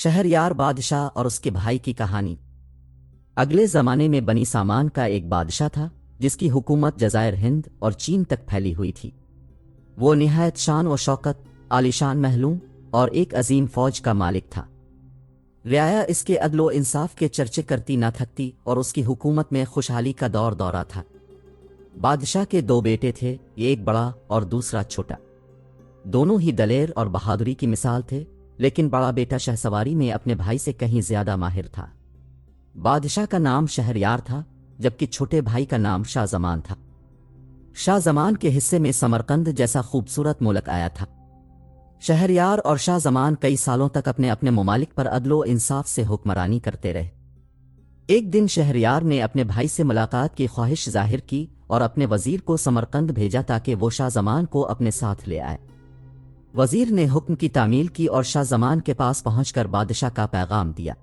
شہریار بادشاہ اور اس کے بھائی کی کہانی۔ اگلے زمانے میں بنی سامان کا ایک بادشاہ تھا جس کی حکومت جزائر ہند اور چین تک پھیلی ہوئی تھی۔ وہ نہایت شان و شوکت، عالیشان محلوں اور ایک عظیم فوج کا مالک تھا۔ رعایا اس کے عدل و انصاف کے چرچے کرتی نہ تھکتی اور اس کی حکومت میں خوشحالی کا دور دورہ تھا۔ بادشاہ کے دو بیٹے تھے، ایک بڑا اور دوسرا چھوٹا۔ دونوں ہی دلیر اور بہادری کی مثال تھے، لیکن بڑا بیٹا شہ سواری میں اپنے بھائی سے کہیں زیادہ ماہر تھا۔ بادشاہ کا نام شہریار تھا، جبکہ چھوٹے بھائی کا نام شاہ زمان تھا۔ شاہ زمان کے حصے میں سمرقند جیسا خوبصورت ملک آیا تھا۔ شہریار اور شاہ زمان کئی سالوں تک اپنے اپنے ممالک پر عدل و انصاف سے حکمرانی کرتے رہے۔ ایک دن شہریار نے اپنے بھائی سے ملاقات کی خواہش ظاہر کی اور اپنے وزیر کو سمرقند بھیجا تاکہ وہ شاہ زمان کو اپنے ساتھ لے آئے۔ وزیر نے حکم کی تعمیل کی اور شاہ زمان کے پاس پہنچ کر بادشاہ کا پیغام دیا۔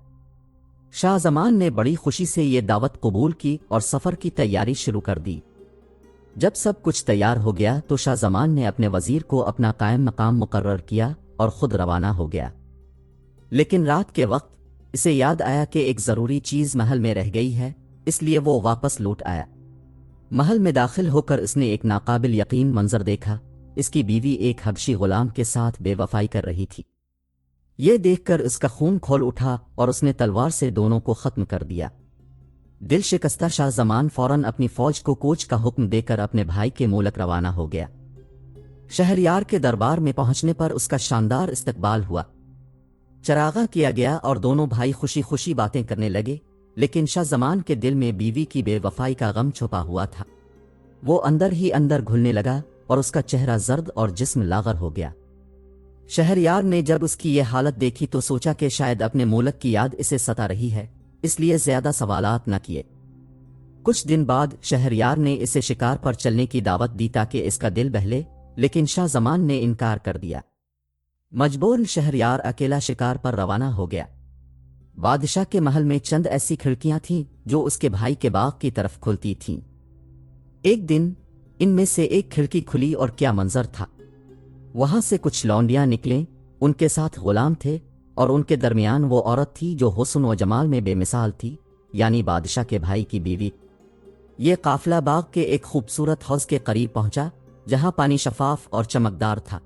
شاہ زمان نے بڑی خوشی سے یہ دعوت قبول کی اور سفر کی تیاری شروع کر دی۔ جب سب کچھ تیار ہو گیا تو شاہ زمان نے اپنے وزیر کو اپنا قائم مقام مقرر کیا اور خود روانہ ہو گیا۔ لیکن رات کے وقت اسے یاد آیا کہ ایک ضروری چیز محل میں رہ گئی ہے، اس لیے وہ واپس لوٹ آیا۔ محل میں داخل ہو کر اس نے ایک ناقابل یقین منظر دیکھا۔ اس کی بیوی ایک حبشی غلام کے ساتھ بے وفائی کر رہی تھی۔ یہ دیکھ کر اس کا خون کھول اٹھا اور اس نے تلوار سے دونوں کو ختم کر دیا۔ دل شکستہ شاہ زمان فوراً اپنی فوج کو کوچ کا حکم دے کر اپنے بھائی کے ملک روانہ ہو گیا۔ شہریار کے دربار میں پہنچنے پر اس کا شاندار استقبال ہوا۔ چراغاں کیا گیا اور دونوں بھائی خوشی خوشی باتیں کرنے لگے، لیکن شاہ زمان کے دل میں بیوی کی بے وفائی کا غم چھپا ہوا تھا۔ وہ اندر ہی اندر گھلنے لگا اور اس کا چہرہ زرد اور جسم لاغر ہو گیا۔ شہریار نے جب اس کی یہ حالت دیکھی تو سوچا کہ شاید اپنے ملک کی یاد اسے ستا رہی ہے، اس لیے زیادہ سوالات نہ کیے۔ کچھ دن بعد شہریار نے اسے شکار پر چلنے کی دعوت دی تاکہ اس کا دل بہلے، لیکن شاہ زمان نے انکار کر دیا۔ مجبور شہریار اکیلا شکار پر روانہ ہو گیا۔ بادشاہ کے محل میں چند ایسی کھڑکیاں تھیں جو اس کے بھائی کے باغ کی طرف کھلتی تھیں۔ ایک دن ان میں سے ایک کھڑکی کھلی اور کیا منظر تھا! وہاں سے کچھ لونڈیاں نکلیں، ان کے ساتھ غلام تھے اور ان کے درمیان وہ عورت تھی جو حسن و جمال میں بے مثال تھی، یعنی بادشاہ کے بھائی کی بیوی۔ یہ قافلہ باغ کے ایک خوبصورت حوض کے قریب پہنچا جہاں پانی شفاف اور چمکدار تھا۔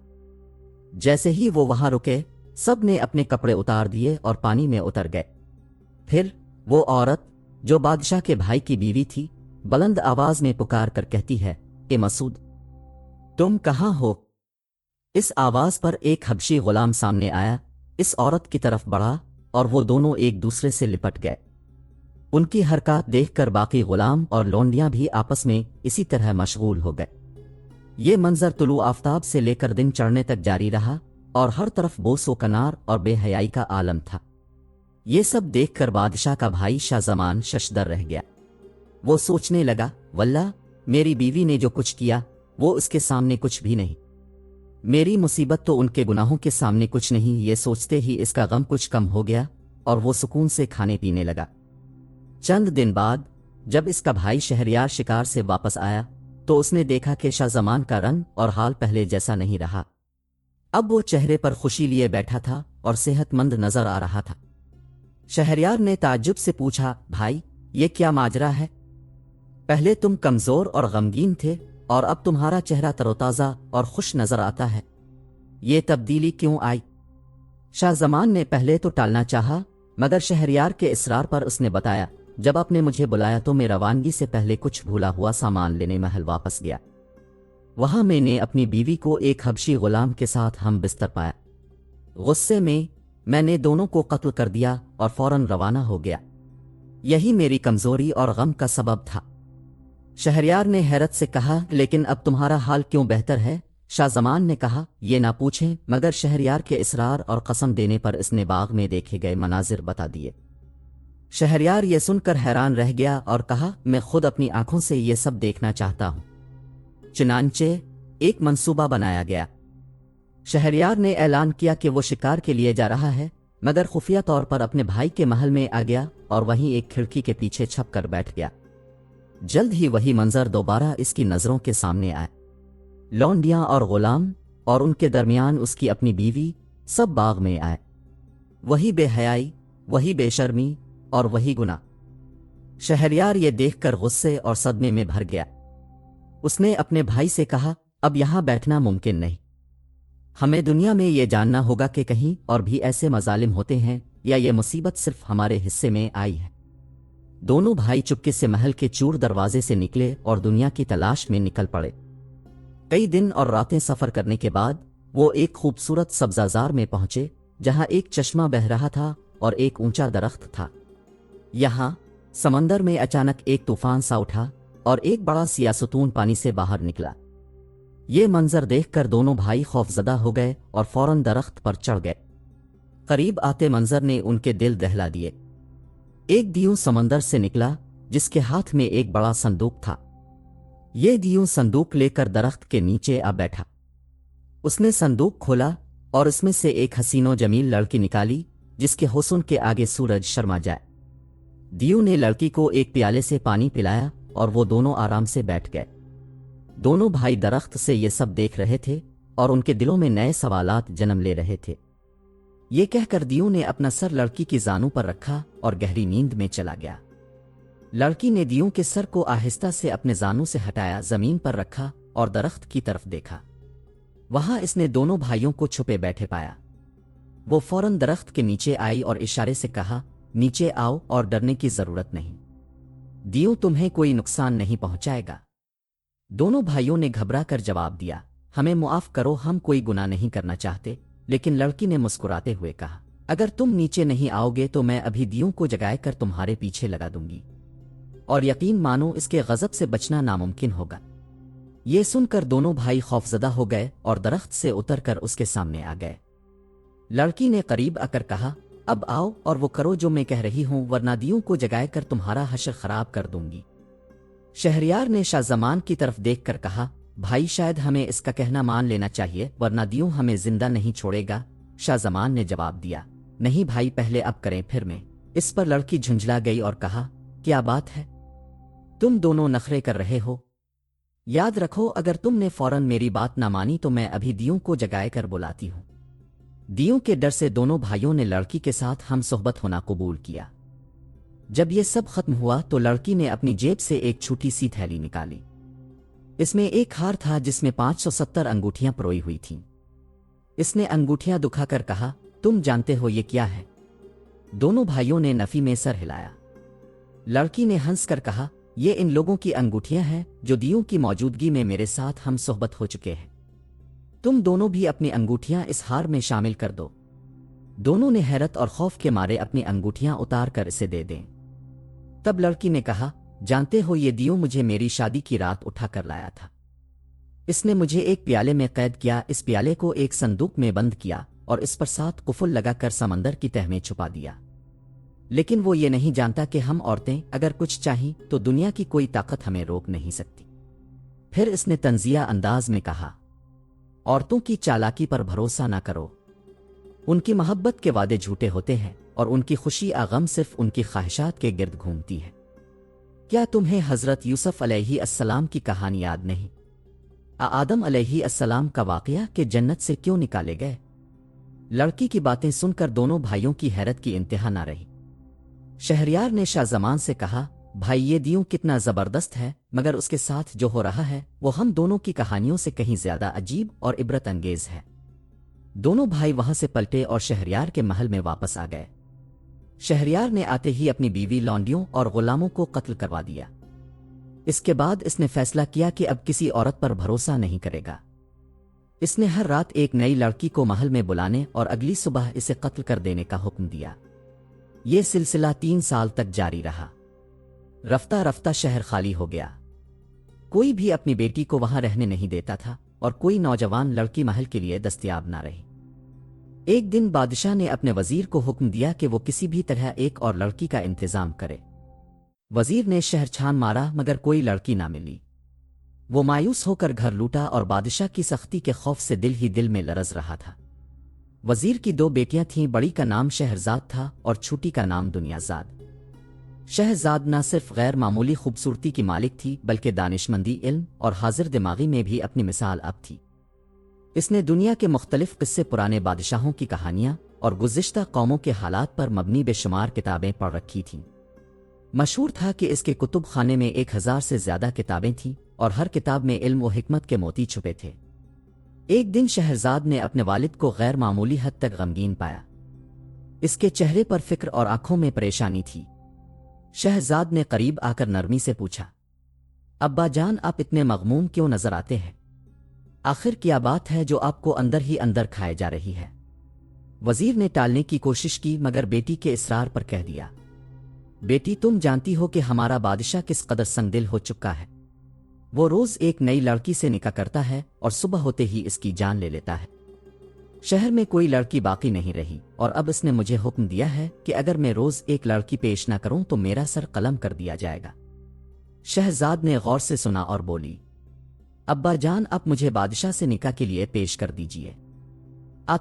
جیسے ہی وہ وہاں رکے، سب نے اپنے کپڑے اتار دیے اور پانی میں اتر گئے۔ پھر وہ عورت جو بادشاہ کے بھائی کی بیوی تھی بلند آواز میں پکار کر کہتی ہے، اے مسعود، تم کہاں ہو؟ اس آواز پر ایک حبشی غلام سامنے آیا، اس عورت کی طرف بڑھا اور وہ دونوں ایک دوسرے سے لپٹ گئے۔ ان کی حرکات دیکھ کر باقی غلام اور لونڈیاں بھی آپس میں اسی طرح مشغول ہو گئے۔ یہ منظر طلوع آفتاب سے لے کر دن چڑھنے تک جاری رہا اور ہر طرف بوس و کنار اور بے حیائی کا عالم تھا۔ یہ سب دیکھ کر بادشاہ کا بھائی شاہ زمان ششدر رہ گیا۔ وہ سوچنے لگا، واللہ میری بیوی نے جو کچھ کیا وہ اس کے سامنے کچھ بھی نہیں، میری مصیبت تو ان کے گناہوں کے سامنے کچھ نہیں۔ یہ سوچتے ہی اس کا غم کچھ کم ہو گیا اور وہ سکون سے کھانے پینے لگا۔ چند دن بعد جب اس کا بھائی شہریار شکار سے واپس آیا تو اس نے دیکھا کہ شاہ زمان کا رنگ اور حال پہلے جیسا نہیں رہا۔ اب وہ چہرے پر خوشی لیے بیٹھا تھا اور صحت مند نظر آ رہا تھا۔ شہریار نے تعجب سے پوچھا، بھائی یہ کیا ماجرا ہے؟ پہلے تم کمزور اور غمگین تھے اور اب تمہارا چہرہ تر و تازہ اور خوش نظر آتا ہے، یہ تبدیلی کیوں آئی؟ شاہ زمان نے پہلے تو ٹالنا چاہا، مگر شہریار کے اصرار پر اس نے بتایا، جب آپ نے مجھے بلایا تو میں روانگی سے پہلے کچھ بھولا ہوا سامان لینے محل واپس گیا۔ وہاں میں نے اپنی بیوی کو ایک حبشی غلام کے ساتھ ہم بستر پایا۔ غصے میں نے دونوں کو قتل کر دیا اور فوراً روانہ ہو گیا۔ یہی میری کمزوری اور غم کا سبب تھا۔ شہریار نے حیرت سے کہا، لیکن اب تمہارا حال کیوں بہتر ہے؟ شاہ زمان نے کہا، یہ نہ پوچھیں، مگر شہریار کے اصرار اور قسم دینے پر اس نے باغ میں دیکھے گئے مناظر بتا دیے۔ شہریار یہ سن کر حیران رہ گیا اور کہا، میں خود اپنی آنکھوں سے یہ سب دیکھنا چاہتا ہوں۔ چنانچہ ایک منصوبہ بنایا گیا۔ شہریار نے اعلان کیا کہ وہ شکار کے لیے جا رہا ہے، مگر خفیہ طور پر اپنے بھائی کے محل میں آ گیا اور وہیں ایک کھڑکی کے پیچھے چھپ کر بیٹھ گیا۔ جلد ہی وہی منظر دوبارہ اس کی نظروں کے سامنے آئے۔ لونڈیاں اور غلام اور ان کے درمیان اس کی اپنی بیوی سب باغ میں آئے۔ وہی بے حیائی، وہی بے شرمی اور وہی گناہ۔ شہریار یہ دیکھ کر غصے اور صدمے میں بھر گیا۔ اس نے اپنے بھائی سے کہا، اب یہاں بیٹھنا ممکن نہیں، ہمیں دنیا میں یہ جاننا ہوگا کہ کہیں اور بھی ایسے مظالم ہوتے ہیں یا یہ مصیبت صرف ہمارے حصے میں آئی ہے۔ دونوں بھائی چپکے سے محل کے چور دروازے سے نکلے اور دنیا کی تلاش میں نکل پڑے۔ کئی دن اور راتیں سفر کرنے کے بعد وہ ایک خوبصورت سبزہ میں پہنچے جہاں ایک چشمہ بہہ رہا تھا اور ایک اونچا درخت تھا۔ یہاں سمندر میں اچانک ایک طوفان سا اٹھا اور ایک بڑا سیاہ ستون پانی سے باہر نکلا۔ یہ منظر دیکھ کر دونوں بھائی خوفزدہ ہو گئے اور فوراً درخت پر چڑھ گئے۔ قریب آتے منظر نے ان کے دل دہلا دیے۔ ایک دیو سمندر سے نکلا جس کے ہاتھ میں ایک بڑا صندوق تھا۔ یہ دیو صندوق لے کر درخت کے نیچے آ بیٹھا۔ اس نے صندوق کھولا اور اس میں سے ایک حسین و جمیل لڑکی نکالی جس کے حسن کے آگے سورج شرما جائے۔ دیو نے لڑکی کو ایک پیالے سے پانی پلایا اور وہ دونوں آرام سے بیٹھ گئے۔ دونوں بھائی درخت سے یہ سب دیکھ رہے تھے اور ان کے دلوں میں نئے سوالات جنم لے رہے تھے۔ یہ کہہ کر دیو نے اپنا سر لڑکی کی زانوں پر رکھا اور گہری نیند میں چلا گیا۔ لڑکی نے دیو کے سر کو آہستہ سے اپنے زانوں سے ہٹایا، زمین پر رکھا اور درخت کی طرف دیکھا۔ وہاں اس نے دونوں بھائیوں کو چھپے بیٹھے پایا۔ وہ فوراً درخت کے نیچے آئی اور اشارے سے کہا، نیچے آؤ اور ڈرنے کی ضرورت نہیں، دیو تمہیں کوئی نقصان نہیں پہنچائے گا۔ دونوں بھائیوں نے گھبرا کر جواب دیا، ہمیں معاف کرو، ہم کوئی گناہ نہیں کرنا چاہتے۔ لیکن لڑکی نے مسکراتے ہوئے کہا، اگر تم نیچے نہیں آؤ گے تو میں ابھی دیو کو جگائے کر تمہارے پیچھے لگا دوں گی، اور یقین مانو اس کے غضب سے بچنا ناممکن ہوگا۔ یہ سن کر دونوں بھائی خوفزدہ ہو گئے اور درخت سے اتر کر اس کے سامنے آ گئے۔ لڑکی نے قریب آ کر کہا، اب آؤ اور وہ کرو جو میں کہہ رہی ہوں، ورنہ دیو کو جگائے کر تمہارا حشر خراب کر دوں گی۔ شہریار نے شاہ زمان کی طرف دیکھ کر کہا، بھائی شاید ہمیں اس کا کہنا مان لینا چاہیے ورنہ دیو ہمیں زندہ نہیں چھوڑے گا۔ شاہ زمان نے جواب دیا، نہیں بھائی، پہلے اب کریں پھر میں۔ اس پر لڑکی جھنجھلا گئی اور کہا، کیا بات ہے، تم دونوں نخرے کر رہے ہو؟ یاد رکھو اگر تم نے فوراً میری بات نہ مانی تو میں ابھی دیو کو جگائے کر بلاتی ہوں۔ دیو کے ڈر سے دونوں بھائیوں نے لڑکی کے ساتھ ہم صحبت ہونا قبول کیا۔ جب یہ سب ختم ہوا تو لڑکی نے اپنی جیب سے ایک چھوٹی سی تھیلی نکالی۔ اس میں ایک ہار تھا جس میں 570 انگوٹھیاں پروئی ہوئی تھیں۔ اس نے انگوٹھیاں دکھا کر کہا، تم جانتے ہو یہ کیا ہے؟ دونوں بھائیوں نے نفی میں سر ہلایا۔ لڑکی نے ہنس کر کہا، یہ ان لوگوں کی انگوٹھیاں ہیں جو دیو کی موجودگی میں میرے ساتھ ہم صحبت ہو چکے ہیں۔ تم دونوں بھی اپنی انگوٹھیاں اس ہار میں شامل کر دو۔ دونوں نے حیرت اور خوف کے مارے اپنی انگوٹھیاں اتار کر اسے دے دیں۔ تب لڑکی نے کہا، جانتے ہو یہ دیو مجھے میری شادی کی رات اٹھا کر لایا تھا۔ اس نے مجھے ایک پیالے میں قید کیا، اس پیالے کو ایک صندوق میں بند کیا اور اس پر 7 قفل لگا کر سمندر کی تہ میں چھپا دیا۔ لیکن وہ یہ نہیں جانتا کہ ہم عورتیں اگر کچھ چاہیں تو دنیا کی کوئی طاقت ہمیں روک نہیں سکتی۔ پھر اس نے طنزیہ انداز میں کہا، عورتوں کی چالاکی پر بھروسہ نہ کرو، ان کی محبت کے وعدے جھوٹے ہوتے ہیں اور ان کی خوشی غم صرف ان کی خواہشات کے گرد گھومتی ہے۔ کیا تمہیں حضرت یوسف علیہ السلام کی کہانی یاد نہیں؟ آدم علیہ السلام کا واقعہ کہ جنت سے کیوں نکالے گئے؟ لڑکی کی باتیں سن کر دونوں بھائیوں کی حیرت کی انتہا نہ رہی۔ شہریار نے شاہ زمان سے کہا، بھائی یہ دیو کتنا زبردست ہے، مگر اس کے ساتھ جو ہو رہا ہے وہ ہم دونوں کی کہانیوں سے کہیں زیادہ عجیب اور عبرت انگیز ہے۔ دونوں بھائی وہاں سے پلٹے اور شہریار کے محل میں واپس آ گئے۔ شہریار نے آتے ہی اپنی بیوی، لونڈیوں اور غلاموں کو قتل کروا دیا۔ اس کے بعد اس نے فیصلہ کیا کہ اب کسی عورت پر بھروسہ نہیں کرے گا۔ اس نے ہر رات ایک نئی لڑکی کو محل میں بلانے اور اگلی صبح اسے قتل کر دینے کا حکم دیا۔ یہ سلسلہ 3 سال تک جاری رہا۔ رفتہ رفتہ شہر خالی ہو گیا، کوئی بھی اپنی بیٹی کو وہاں رہنے نہیں دیتا تھا اور کوئی نوجوان لڑکی محل کے لیے دستیاب نہ رہی۔ ایک دن بادشاہ نے اپنے وزیر کو حکم دیا کہ وہ کسی بھی طرح ایک اور لڑکی کا انتظام کرے۔ وزیر نے شہر چھان مارا مگر کوئی لڑکی نہ ملی۔ وہ مایوس ہو کر گھر لوٹا اور بادشاہ کی سختی کے خوف سے دل ہی دل میں لرز رہا تھا۔ وزیر کی 2 بیٹیاں تھیں، بڑی کا نام شہرزاد تھا اور چھوٹی کا نام دنیازاد۔ شہرزاد نہ صرف غیر معمولی خوبصورتی کی مالک تھی بلکہ دانشمندی، علم اور حاضر دماغی میں بھی اپنی مثال اب تھی۔ اس نے دنیا کے مختلف قصے، پرانے بادشاہوں کی کہانیاں اور گزشتہ قوموں کے حالات پر مبنی بے شمار کتابیں پڑھ رکھی تھیں۔ مشہور تھا کہ اس کے کتب خانے میں 1000 سے زیادہ کتابیں تھیں اور ہر کتاب میں علم و حکمت کے موتی چھپے تھے۔ ایک دن شہرزاد نے اپنے والد کو غیر معمولی حد تک غمگین پایا۔ اس کے چہرے پر فکر اور آنکھوں میں پریشانی تھی۔ شہرزاد نے قریب آ کر نرمی سے پوچھا، ابا جان آپ اتنے مغموم کیوں نظر آتے ہیں؟ آخر کیا بات ہے جو آپ کو اندر ہی اندر کھائے جا رہی ہے؟ وزیر نے ٹالنے کی کوشش کی مگر بیٹی کے اصرار پر کہہ دیا، بیٹی تم جانتی ہو کہ ہمارا بادشاہ کس قدر سنگ دل ہو چکا ہے۔ وہ روز ایک نئی لڑکی سے نکاح کرتا ہے اور صبح ہوتے ہی اس کی جان لے لیتا ہے۔ شہر میں کوئی لڑکی باقی نہیں رہی اور اب اس نے مجھے حکم دیا ہے کہ اگر میں روز ایک لڑکی پیش نہ کروں تو میرا سر قلم کر دیا جائے گا۔ شہزاد نے غور سے سنا اور بولی، ابا جان اب مجھے بادشاہ سے نکاح کے لیے پیش کر دیجیے۔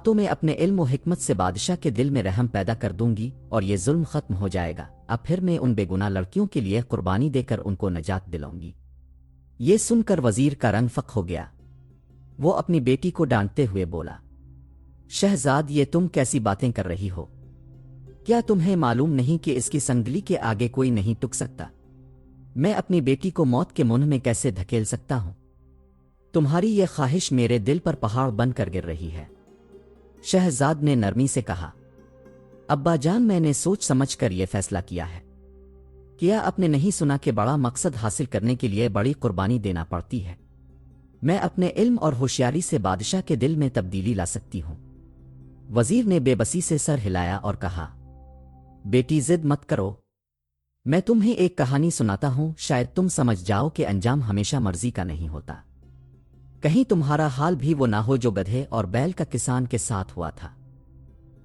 تو میں اپنے علم و حکمت سے بادشاہ کے دل میں رحم پیدا کر دوں گی اور یہ ظلم ختم ہو جائے گا۔ اب پھر میں ان بے گناہ لڑکیوں کے لیے قربانی دے کر ان کو نجات دلاؤں گی۔ یہ سن کر وزیر کا رنگ فق ہو گیا۔ وہ اپنی بیٹی کو ڈانٹتے ہوئے بولا، شہزاد یہ تم کیسی باتیں کر رہی ہو؟ کیا تمہیں معلوم نہیں کہ اس کی سنگدلی کے آگے کوئی نہیں ٹک سکتا؟ میں اپنی بیٹی کو موت کے منہ میں کیسے دھکیل سکتا ہوں؟ تمہاری یہ خواہش میرے دل پر پہاڑ بن کر گر رہی ہے۔ شہزاد نے نرمی سے کہا، ابا جان میں نے سوچ سمجھ کر یہ فیصلہ کیا ہے۔ کیا آپ نے نہیں سنا کہ بڑا مقصد حاصل کرنے کے لیے بڑی قربانی دینا پڑتی ہے؟ میں اپنے علم اور ہوشیاری سے بادشاہ کے دل میں تبدیلی لا سکتی ہوں۔ وزیر نے بے بسی سے سر ہلایا اور کہا، بیٹی ضد مت کرو، میں تمہیں ایک کہانی سناتا ہوں، شاید تم سمجھ جاؤ کہ انجام ہمیشہ مرضی کا نہیں ہوتا۔ کہیں تمہارا حال بھی وہ نہ ہو جو گدھے اور بیل کا کسان کے ساتھ ہوا تھا۔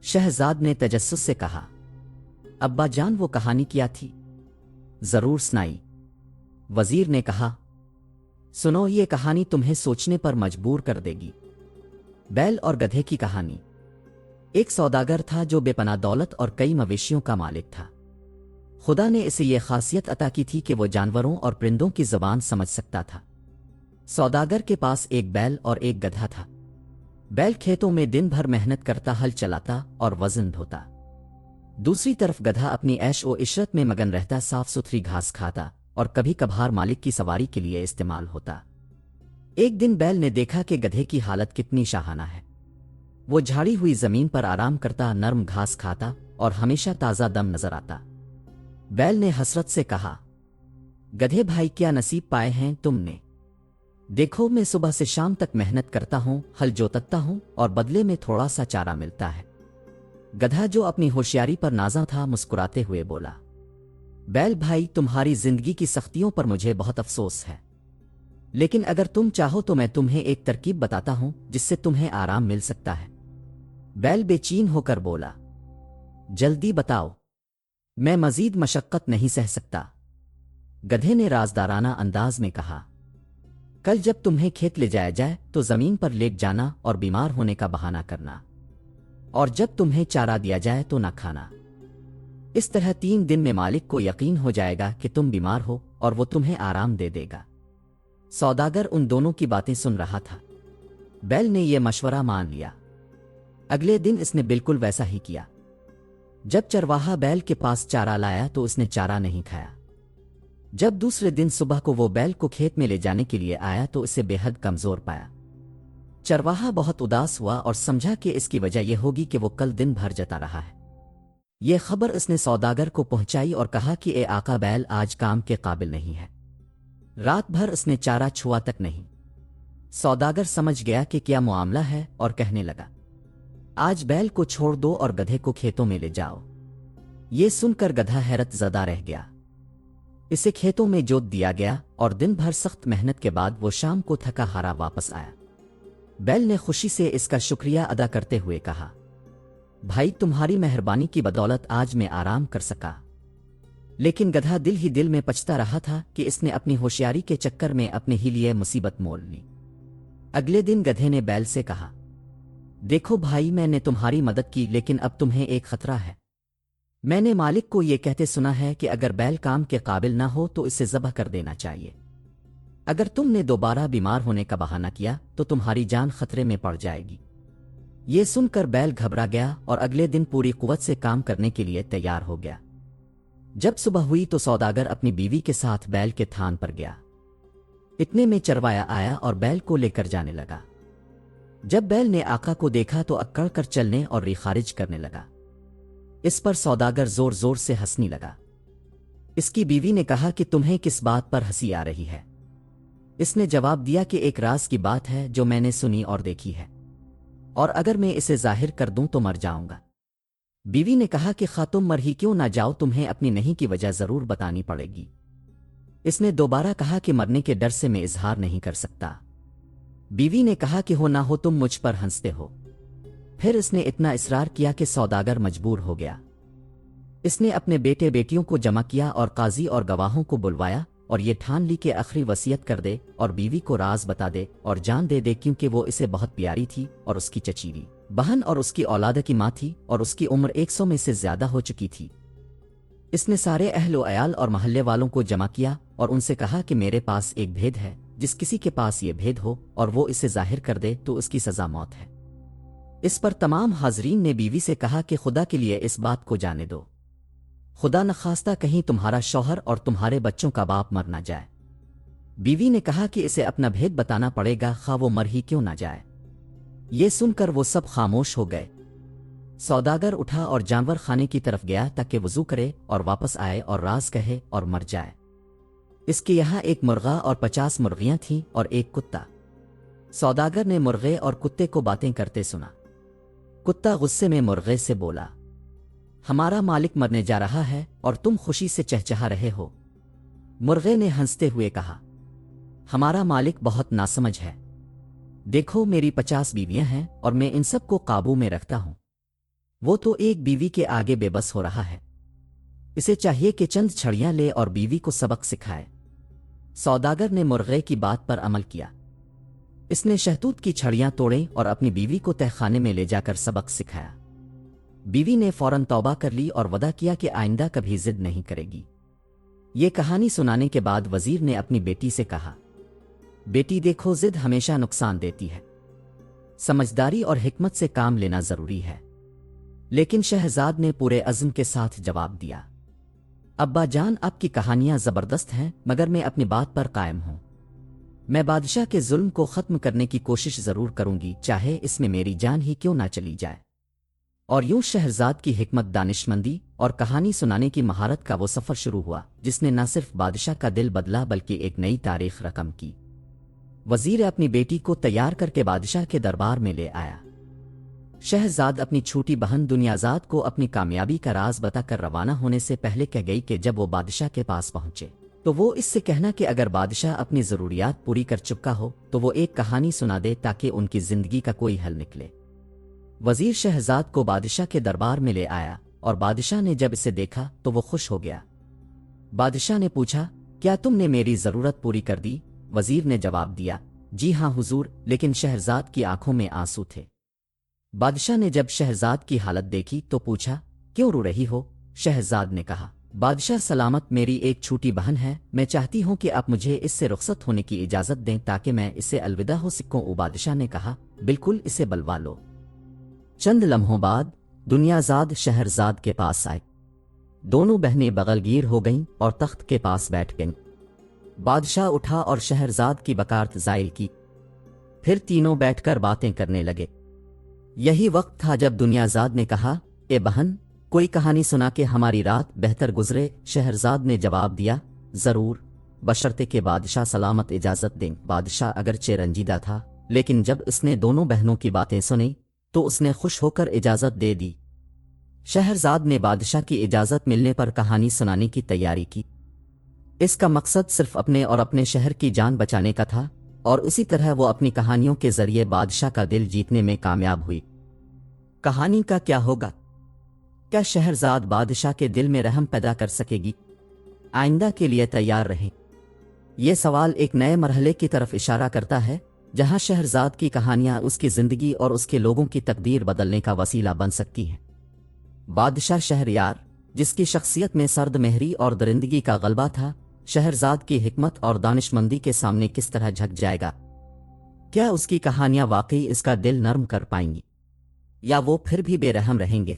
شہزاد نے تجسس سے کہا، ابا جان وہ کہانی کیا تھی؟ ضرور سنائی۔ وزیر نے کہا، سنو یہ کہانی تمہیں سوچنے پر مجبور کر دے گی۔ بیل اور گدھے کی کہانی۔ ایک سوداگر تھا جو بے پناہ دولت اور کئی مویشیوں کا مالک تھا۔ خدا نے اسے یہ خاصیت عطا کی تھی کہ وہ جانوروں اور پرندوں کی زبان سمجھ سکتا تھا۔ سوداگر کے پاس ایک بیل اور ایک گدھا تھا۔ بیل کھیتوں میں دن بھر محنت کرتا، ہل چلاتا اور وزن ڈھوتا۔ دوسری طرف گدھا اپنی عیش و عشرت میں مگن رہتا، صاف ستھری گھاس کھاتا اور کبھی کبھار مالک کی سواری کے لیے استعمال ہوتا۔ ایک دن بیل نے دیکھا کہ گدھے کی حالت کتنی شاہانہ ہے۔ وہ جھاڑی ہوئی زمین پر آرام کرتا، نرم گھاس کھاتا اور ہمیشہ تازہ دم نظر آتا۔ بیل نے حسرت سے کہا، گدھے بھائی کیا نصیب پائے ہیں تم نے؟ دیکھو میں صبح سے شام تک محنت کرتا ہوں، ہل جوتتا ہوں اور بدلے میں تھوڑا سا چارہ ملتا ہے۔ گدھا جو اپنی ہوشیاری پر نازاں تھا مسکراتے ہوئے بولا، بیل بھائی تمہاری زندگی کی سختیوں پر مجھے بہت افسوس ہے، لیکن اگر تم چاہو تو میں تمہیں ایک ترکیب بتاتا ہوں جس سے تمہیں آرام مل سکتا ہے۔ بیل بے چین ہو کر بولا، جلدی بتاؤ، میں مزید مشقت نہیں سہ سکتا۔ گدھے نے رازدارانہ انداز میں کہا، کل جب تمہیں کھیت لے جایا جائے تو زمین پر لیٹ جانا اور بیمار ہونے کا بہانہ کرنا، اور جب تمہیں چارہ دیا جائے تو نہ کھانا۔ اس طرح 3 دن میں مالک کو یقین ہو جائے گا کہ تم بیمار ہو اور وہ تمہیں آرام دے دے گا۔ سوداگر ان دونوں کی باتیں سن رہا تھا۔ بیل نے یہ مشورہ مان لیا۔ اگلے دن اس نے بالکل ویسا ہی کیا۔ جب چرواہا بیل کے پاس چارہ لایا تو اس نے چارہ نہیں کھایا۔ جب دوسرے دن صبح کو وہ بیل کو کھیت میں لے جانے کے لیے آیا تو اسے بے حد کمزور پایا۔ چرواہا بہت اداس ہوا اور سمجھا کہ اس کی وجہ یہ ہوگی کہ وہ کل دن بھر جتا رہا ہے۔ یہ خبر اس نے سوداگر کو پہنچائی اور کہا کہ اے آقا بیل آج کام کے قابل نہیں ہے۔ رات بھر اس نے چارہ چھوا تک نہیں۔ سوداگر سمجھ گیا کہ کیا معاملہ ہے اور کہنے لگا، آج بیل کو چھوڑ دو اور گدھے کو کھیتوں میں لے جاؤ۔ یہ سن کر گدھا حیرت زدہ رہ گیا۔ اسے کھیتوں میں جوت دیا گیا اور دن بھر سخت محنت کے بعد وہ شام کو تھکا ہارا واپس آیا۔ بیل نے خوشی سے اس کا شکریہ ادا کرتے ہوئے کہا، بھائی تمہاری مہربانی کی بدولت آج میں آرام کر سکا۔ لیکن گدھا دل ہی دل میں پچھتا رہا تھا کہ اس نے اپنی ہوشیاری کے چکر میں اپنے ہی لیے مصیبت مول لی۔ اگلے دن گدھے نے بیل سے کہا، دیکھو بھائی میں نے تمہاری مدد کی لیکن اب تمہیں ایک خطرہ ہے۔ میں نے مالک کو یہ کہتے سنا ہے کہ اگر بیل کام کے قابل نہ ہو تو اسے ذبح کر دینا چاہیے۔ اگر تم نے دوبارہ بیمار ہونے کا بہانہ کیا تو تمہاری جان خطرے میں پڑ جائے گی۔ یہ سن کر بیل گھبرا گیا اور اگلے دن پوری قوت سے کام کرنے کے لیے تیار ہو گیا۔ جب صبح ہوئی تو سوداگر اپنی بیوی کے ساتھ بیل کے تھان پر گیا۔ اتنے میں چروایا آیا اور بیل کو لے کر جانے لگا۔ جب بیل نے آقا کو دیکھا تو اکڑ کر چلنے اور ری خارج کرنے لگا۔ اس پر سوداگر زور زور سے ہنسنے لگا۔ اس کی بیوی نے کہا کہ تمہیں کس بات پر ہنسی آ رہی ہے؟ اس نے جواب دیا کہ ایک راز کی بات ہے جو میں نے سنی اور دیکھی ہے، اور اگر میں اسے ظاہر کر دوں تو مر جاؤں گا۔ بیوی نے کہا کہ خواہ تم مر ہی کیوں نہ جاؤ، تمہیں اپنی نہیں کی وجہ ضرور بتانی پڑے گی۔ اس نے دوبارہ کہا کہ مرنے کے ڈر سے میں اظہار نہیں کر سکتا۔ بیوی نے کہا کہ ہو نہ ہو تم مجھ پر ہنستے ہو۔ پھر اس نے اتنا اصرار کیا کہ سوداگر مجبور ہو گیا۔ اس نے اپنے بیٹے بیٹیوں کو جمع کیا اور قاضی اور گواہوں کو بلوایا اور یہ ٹھان لی کہ آخری وصیت کر دے اور بیوی کو راز بتا دے اور جان دے کیونکہ وہ اسے بہت پیاری تھی اور اس کی چچیری بہن اور اس کی اولاد کی ماں تھی اور اس کی عمر 100 میں سے زیادہ ہو چکی تھی۔ اس نے سارے اہل و عیال اور محلے والوں کو جمع کیا اور ان سے کہا کہ میرے پاس ایک بھید ہے، جس کسی کے پاس یہ بھید ہو اور وہ اسے ظاہر کر دے تو اس کی سزا موت ہے۔ اس پر تمام حاضرین نے بیوی سے کہا کہ خدا کے لیے اس بات کو جانے دو، خدا نخواستہ کہیں تمہارا شوہر اور تمہارے بچوں کا باپ مر نہ جائے۔ بیوی نے کہا کہ اسے اپنا بھید بتانا پڑے گا، خواہ وہ مر ہی کیوں نہ جائے۔ یہ سن کر وہ سب خاموش ہو گئے۔ سوداگر اٹھا اور جانور خانے کی طرف گیا تاکہ وضو کرے اور واپس آئے اور راز کہے اور مر جائے۔ اس کے یہاں ایک مرغا اور 50 مرغیاں تھیں اور ایک کتا۔ سوداگر نے مرغے اور کتے کو باتیں کرتے سنا۔ کتا غصے میں مرغے سے بولا، ہمارا مالک مرنے جا رہا ہے اور تم خوشی سے چہچہا رہے ہو۔ مرغے نے ہنستے ہوئے کہا، ہمارا مالک بہت ناسمجھ ہے۔ دیکھو میری 50 بیویاں ہیں اور میں ان سب کو قابو میں رکھتا ہوں، وہ تو ایک بیوی کے آگے بے بس ہو رہا ہے۔ اسے چاہیے کہ چند چھڑیاں لے اور بیوی کو سبق سکھائے۔ سوداگر نے مرغے کی بات پر عمل کیا۔ اس نے شہتوت کی چھڑیاں توڑیں اور اپنی بیوی کو تہ خانے میں لے جا کر سبق سکھایا۔ بیوی نے فوراً توبہ کر لی اور وعدہ کیا کہ آئندہ کبھی ضد نہیں کرے گی۔ یہ کہانی سنانے کے بعد وزیر نے اپنی بیٹی سے کہا، بیٹی دیکھو ضد ہمیشہ نقصان دیتی ہے، سمجھداری اور حکمت سے کام لینا ضروری ہے۔ لیکن شہزاد نے پورے عزم کے ساتھ جواب دیا، ابا جان آپ کی کہانیاں زبردست ہیں مگر میں اپنی بات پر قائم ہوں۔ میں بادشاہ کے ظلم کو ختم کرنے کی کوشش ضرور کروں گی، چاہے اس میں میری جان ہی کیوں نہ چلی جائے۔ اور یوں شہزاد کی حکمت، دانشمندی اور کہانی سنانے کی مہارت کا وہ سفر شروع ہوا جس نے نہ صرف بادشاہ کا دل بدلا بلکہ ایک نئی تاریخ رقم کی۔ وزیر اپنی بیٹی کو تیار کر کے بادشاہ کے دربار میں لے آیا۔ شہزاد اپنی چھوٹی بہن دنیازاد کو اپنی کامیابی کا راز بتا کر روانہ ہونے سے پہلے کہہ گئی کہ جب وہ بادشاہ کے پاس پہنچے تو وہ اس سے کہنا کہ اگر بادشاہ اپنی ضروریات پوری کر چکا ہو تو وہ ایک کہانی سنا دے تاکہ ان کی زندگی کا کوئی حل نکلے۔ وزیر شہزاد کو بادشاہ کے دربار میں لے آیا اور بادشاہ نے جب اسے دیکھا تو وہ خوش ہو گیا۔ بادشاہ نے پوچھا، کیا تم نے میری ضرورت پوری کر دی؟ وزیر نے جواب دیا، جی ہاں حضور، لیکن شہزاد کی آنکھوں میں آنسو تھے۔ بادشاہ نے جب شہزاد کی حالت دیکھی تو پوچھا، کیوں رو رہی ہو؟ شہزاد نے کہا، بادشاہ سلامت، میری ایک چھوٹی بہن ہے، میں چاہتی ہوں کہ آپ مجھے اس سے رخصت ہونے کی اجازت دیں تاکہ میں اسے الوداع ہو سکوں۔ بادشاہ نے کہا، بالکل، اسے بلوا لو۔ چند لمحوں بعد دنیازاد شہرزاد کے پاس آئے۔ دونوں بہنیں بغل گیر ہو گئیں اور تخت کے پاس بیٹھ گئیں۔ بادشاہ اٹھا اور شہرزاد کی بکارت زائل کی، پھر تینوں بیٹھ کر باتیں کرنے لگے۔ یہی وقت تھا جب دنیازاد نے کہا، اے بہن، کوئی کہانی سنا کے ہماری رات بہتر گزرے۔ شہرزاد نے جواب دیا، ضرور، بشرطے کہ بادشاہ سلامت اجازت دیں۔ بادشاہ اگرچہ رنجیدہ تھا لیکن جب اس نے دونوں بہنوں کی باتیں سنی تو اس نے خوش ہو کر اجازت دے دی۔ شہرزاد نے بادشاہ کی اجازت ملنے پر کہانی سنانے کی تیاری کی۔ اس کا مقصد صرف اپنے اور اپنے شہر کی جان بچانے کا تھا اور اسی طرح وہ اپنی کہانیوں کے ذریعے بادشاہ کا دل جیتنے میں کامیاب ہوئی۔ کہانی کا کیا ہوگا؟ کیا شہرزاد بادشاہ کے دل میں رحم پیدا کر سکے گی؟ آئندہ کے لیے تیار رہیں۔ یہ سوال ایک نئے مرحلے کی طرف اشارہ کرتا ہے جہاں شہرزاد کی کہانیاں اس کی زندگی اور اس کے لوگوں کی تقدیر بدلنے کا وسیلہ بن سکتی ہیں۔ بادشاہ شہریار، جس کی شخصیت میں سرد مہری اور درندگی کا غلبہ تھا، شہرزاد کی حکمت اور دانشمندی کے سامنے کس طرح جھک جائے گا؟ کیا اس کی کہانیاں واقعی اس کا دل نرم کر پائیں گی؟ یا وہ پھر بھی بے رحم رہیں گے؟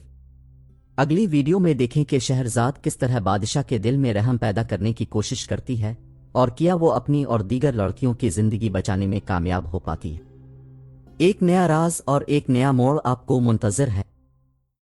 اگلی ویڈیو میں دیکھیں کہ شہرزاد کس طرح بادشاہ کے دل میں رحم پیدا کرنے کی کوشش کرتی ہے اور کیا وہ اپنی اور دیگر لڑکیوں کی زندگی بچانے میں کامیاب ہو پاتی ہے۔ ایک نیا راز اور ایک نیا موڑ آپ کو منتظر ہے۔